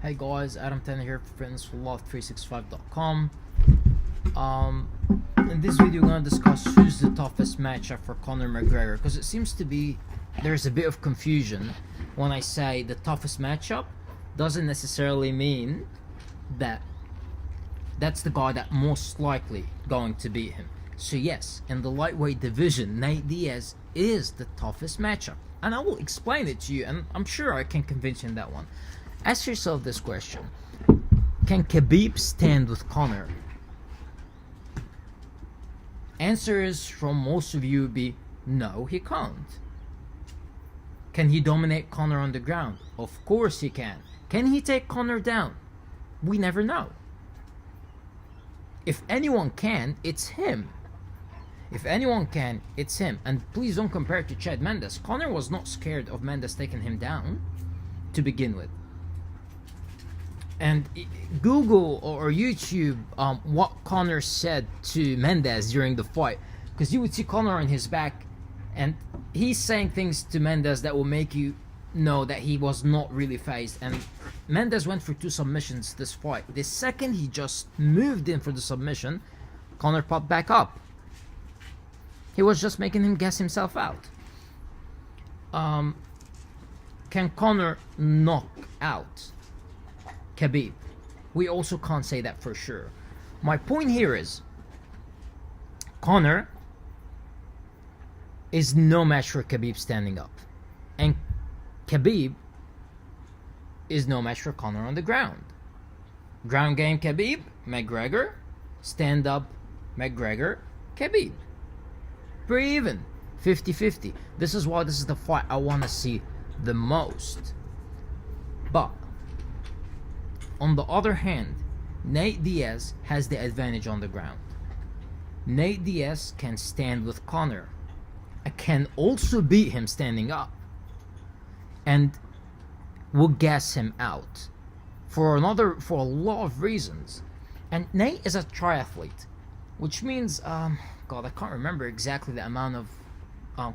Hey guys, Adam Tanner here for FitnessForLove365.com. In this video, we're gonna discuss who's the toughest matchup for Conor McGregor, because it seems to be there's a bit of confusion when I say the toughest matchup. Doesn't necessarily mean that that's the guy that most likely going to beat him. So yes, in the lightweight division, Nate Diaz is the toughest matchup, and I will explain it to you, and I'm sure I can convince you in that one. Ask yourself this question: can Khabib stand with Conor? Answers from most of you would be no, he can't. Can he dominate Conor on the ground? Of course he can. Can he take Conor down? We never know. If anyone can, it's him. If anyone can, it's him. And please don't compare it to Chad Mendes. Conor was not scared of Mendes taking him down to begin with. And Google or YouTube what Conor said to Mendes during the fight, because you would see Conor on his back and he's saying things to Mendes that will make you know that he was not really phased. And Mendes went for 2 submissions this fight. The second he just moved in for the submission, Conor popped back up. He was just making him guess himself out. Can Conor knock out Khabib? We also can't say that for sure. My point here is Conor is no match for Khabib standing up, and Khabib is no match for Conor on the ground. Ground game Khabib, McGregor. Stand up McGregor, Khabib. Pretty even, 50-50. This is why this is the fight I want to see the most. But on the other hand, Nate Diaz has the advantage on the ground. Nate Diaz can stand with Conor. I can also beat him standing up, and will gas him out for a lot of reasons. And Nate is a triathlete, which means God, I can't remember exactly the amount of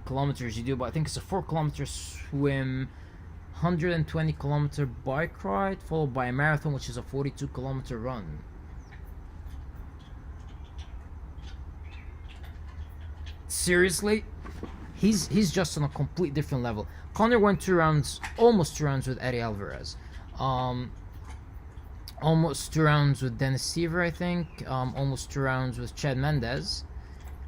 kilometers you do, but I think it's a 4-kilometer swim, 120-kilometer bike ride, followed by a marathon, which is a 42-kilometer run. Seriously, he's just on a complete different level. Conor went almost 2 rounds with Eddie Alvarez, almost 2 rounds with Dennis Siver, I think, almost 2 rounds with Chad Mendes,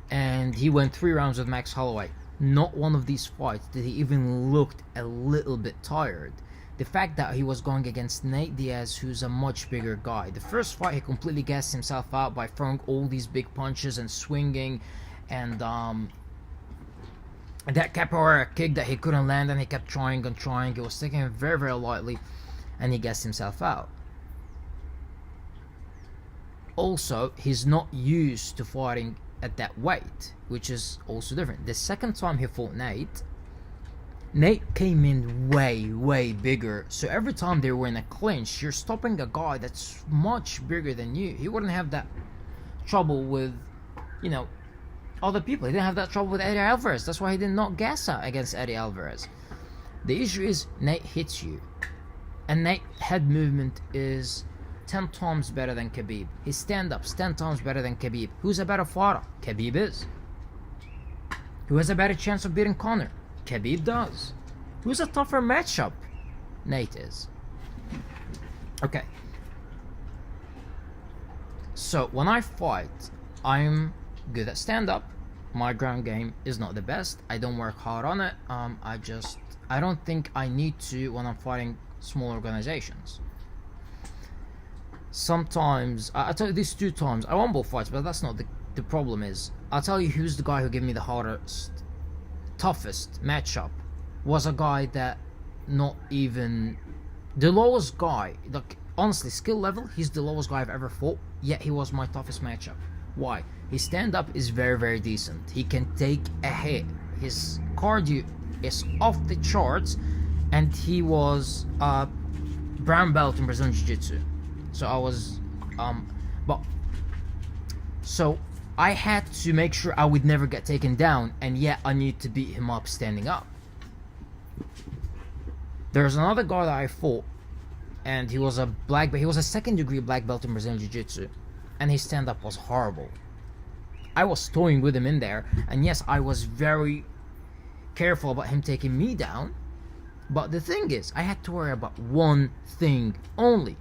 and he went 3 rounds with Max Holloway. Not one of these fights did he even looked a little bit tired. The fact that he was going against Nate Diaz, who's a much bigger guy. The first fight, he completely gassed himself out by throwing all these big punches and swinging, and that capoeira kick that he couldn't land, and he kept trying and trying. He was taking it very, very lightly, and he gassed himself out. Also, he's not used to fighting at that weight, which is also different. The second time he fought Nate came in way bigger, so every time they were in a clinch, you're stopping a guy that's much bigger than you. He wouldn't have that trouble with, other people. He didn't have that trouble with Eddie Alvarez. That's why he did not gas out against Eddie Alvarez. The issue is Nate hits you, and Nate's head movement is 10 times better than Khabib. His stand-up's 10 times better than Khabib. Who's a better fighter? Khabib is. Who has a better chance of beating Conor? Khabib does. Who's a tougher matchup? Nate is. Okay. So when I fight, I'm good at stand-up. My ground game is not the best. I don't work hard on it. I don't think I need to when I'm fighting small organizations. Sometimes, I tell you these 2 times, I won both fights, but that's not the problem is. I'll tell you who's the guy who gave me the hardest, toughest matchup. Was a guy that not even, the lowest guy, like honestly, skill level, he's the lowest guy I've ever fought, yet he was my toughest matchup. Why? His stand-up is very, very decent. He can take a hit. His cardio is off the charts, and he was brown belt in Brazilian Jiu-Jitsu. So I was, so I had to make sure I would never get taken down, and yet I need to beat him up standing up. There's another guy that I fought and he was a black belt. He was a second-degree black belt in Brazilian Jiu-Jitsu, and his stand-up was horrible. I was toying with him in there, and yes, I was very careful about him taking me down. But the thing is, I had to worry about one thing only: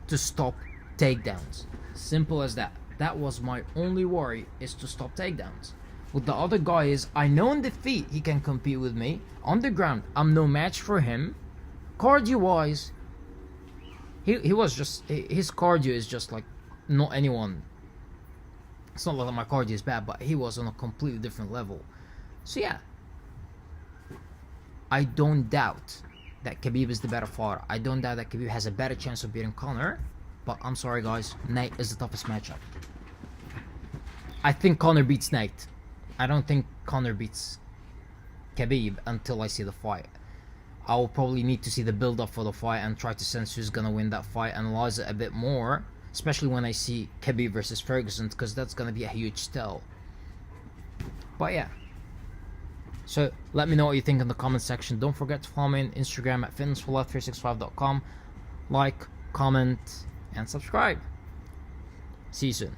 to stop takedowns. Simple as that. That was my only worry, is to stop takedowns. With the other guys, I know in defeat he can compete with me. On the ground, I'm no match for him. Cardio-wise, he was just, his cardio is just like not anyone. It's not like my cardio is bad, but he was on a completely different level. So yeah, I don't doubt that Khabib is the better fighter. I don't doubt that Khabib has a better chance of beating Conor. But I'm sorry guys, Nate is the toughest matchup. I think Conor beats Nate. I don't think Conor beats Khabib until I see the fight. I will probably need to see the build up for the fight and try to sense who's gonna win that fight, analyze it a bit more, especially when I see Khabib versus Ferguson, because that's gonna be a huge tell. But yeah, so let me know what you think in the comment section. Don't forget to follow me on Instagram at fitnessforlife365.com. Like, comment, and subscribe. See you soon.